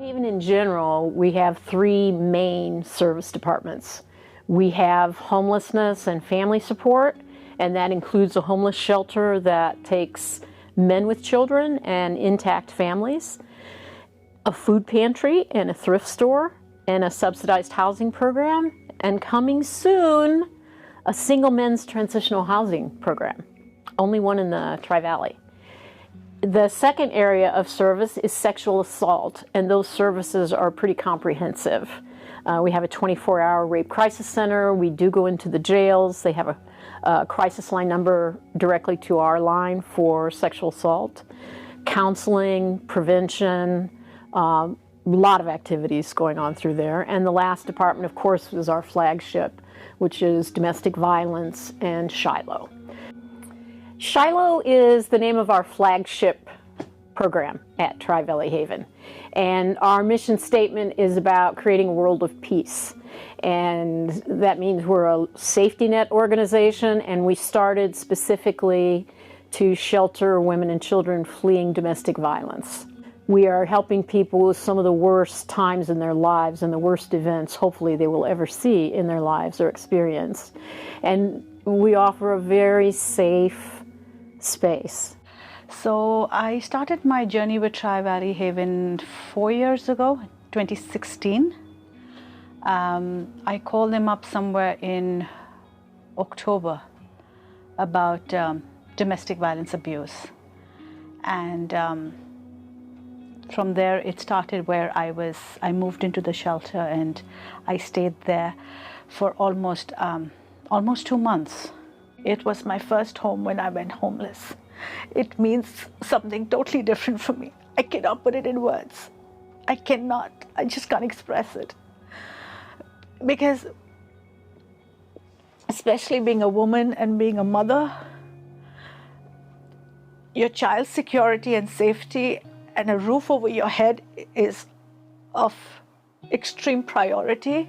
Even in general, we have three main service departments. We have homelessness and family support, and that includes a homeless shelter that takes men with children and intact families, a food pantry and a thrift store, and a subsidized housing program, and coming soon, a single men's transitional housing program, only one in the Tri-Valley. The second area of service is sexual assault, and those services are pretty comprehensive. We have a 24-hour rape crisis center. We do go into the jails. They have a crisis line number directly to our line for sexual assault. Counseling, prevention, a lot of activities going on through there. And the last department, of course, is our flagship, which is domestic violence and Shiloh. Shiloh is the name of our flagship program at Tri-Valley Haven. And our mission statement is about creating a world of peace. And that means we're a safety net organization, and we started specifically to shelter women and children fleeing domestic violence. We are helping people with some of the worst times in their lives and the worst events, hopefully, they will ever see in their lives or experience. And we offer a very safe space. So I started my journey with Tri-Valley Haven 4 years ago, 2016. I called them up somewhere in October about domestic violence abuse. And from there it started where I moved into the shelter, and I stayed there for almost 2 months. It was my first home when I went homeless. It means something totally different for me. I cannot put it in words. I just can't express it. Because especially being a woman and being a mother, your child's security and safety and a roof over your head is of extreme priority,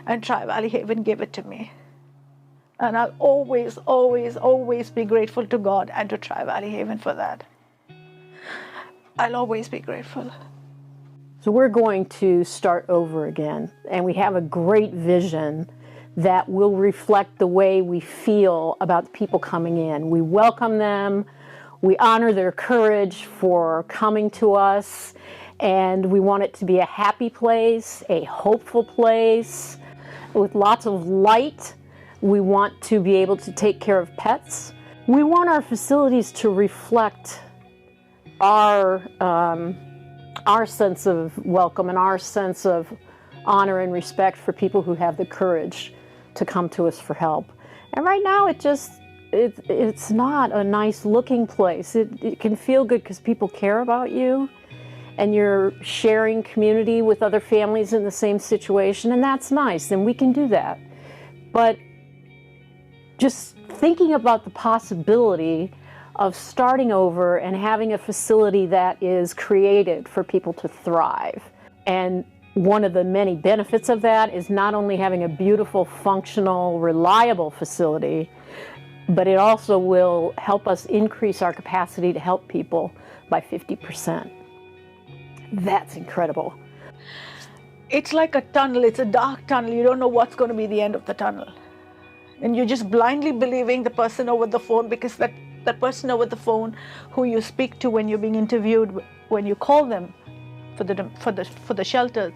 and Tri-Valley Haven gave it to me. And I'll always, always, always be grateful to God and to Tri-Valley Haven for that. I'll always be grateful. So we're going to start over again, and we have a great vision that will reflect the way we feel about the people coming in. We welcome them, we honor their courage for coming to us, and we want it to be a happy place, a hopeful place, with lots of light. We want to be able to take care of pets. We want our facilities to reflect our sense of welcome and our sense of honor and respect for people who have the courage to come to us for help. And right now it's not a nice looking place. It can feel good because people care about you and you're sharing community with other families in the same situation, and that's nice, and we can do that. But just thinking about the possibility of starting over and having a facility that is created for people to thrive. And one of the many benefits of that is not only having a beautiful, functional, reliable facility, but it also will help us increase our capacity to help people by 50%. That's incredible. It's like a tunnel, it's a dark tunnel. You don't know what's going to be the end of the tunnel. And you're just blindly believing the person over the phone, because that person over the phone who you speak to when you're being interviewed, when you call them for the shelters,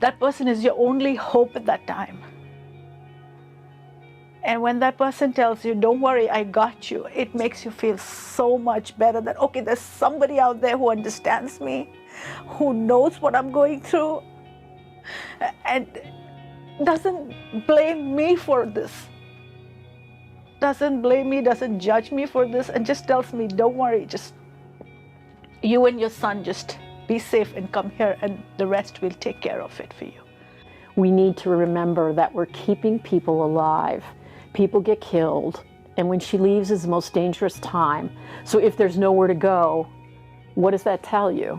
that person is your only hope at that time. And when that person tells you, don't worry, I got you, it makes you feel so much better that, okay, there's somebody out there who understands me, who knows what I'm going through, and doesn't blame me for this. Doesn't blame me, doesn't judge me for this, and just tells me, don't worry, just you and your son just be safe and come here, and the rest will take care of it for you. We need to remember that we're keeping people alive. People get killed, and when she leaves is the most dangerous time. So if there's nowhere to go, what does that tell you?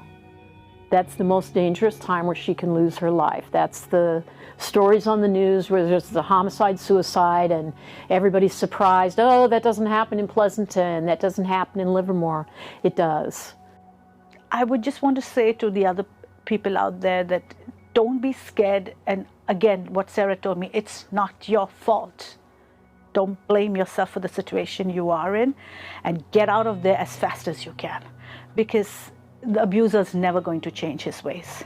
That's the most dangerous time where she can lose her life. That's the stories on the news where there's the homicide, suicide, and everybody's surprised. Oh, that doesn't happen in Pleasanton. That doesn't happen in Livermore. It does. I would just want to say to the other people out there that don't be scared. And again, what Sarah told me, it's not your fault. Don't blame yourself for the situation you are in, and get out of there as fast as you can, because the abuser's never going to change his ways.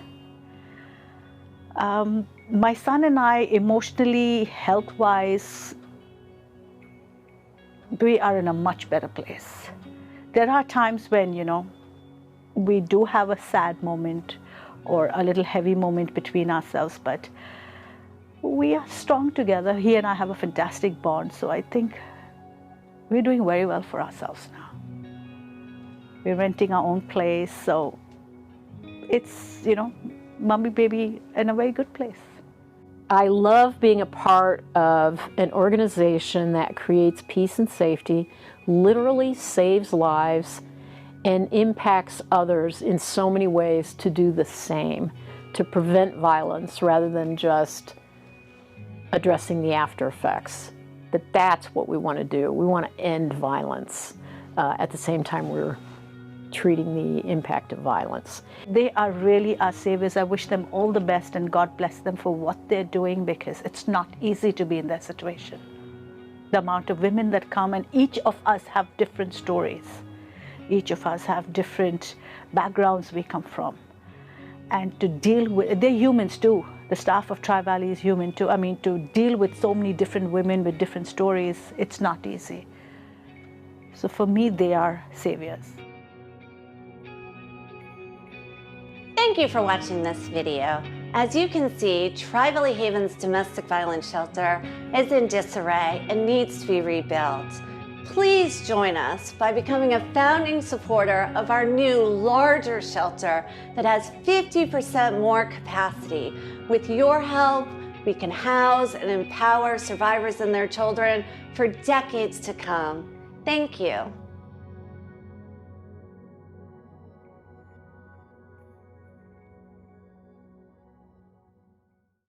My son and I, emotionally, health-wise, we are in a much better place. There are times when, we do have a sad moment or a little heavy moment between ourselves, but we are strong together. He and I have a fantastic bond, so I think we're doing very well for ourselves now. We're renting our own place, so it's, mommy, baby, in a very good place. I love being a part of an organization that creates peace and safety, literally saves lives, and impacts others in so many ways to do the same, to prevent violence rather than just addressing the after effects. That's what we want to do. We want to end violence. At the same time, we're treating the impact of violence. They are really our saviors. I wish them all the best, and God bless them for what they're doing, because it's not easy to be in that situation. The amount of women that come, and each of us have different stories. Each of us have different backgrounds we come from. And to deal with, they're humans too. The staff of Tri-Valley is human too. I mean, to deal with so many different women with different stories, it's not easy. So for me, they are saviors. Thank you for watching this video. As you can see, Tri-Valley Haven's domestic violence shelter is in disarray and needs to be rebuilt. Please join us by becoming a founding supporter of our new, larger shelter that has 50% more capacity. With your help, we can house and empower survivors and their children for decades to come. Thank you.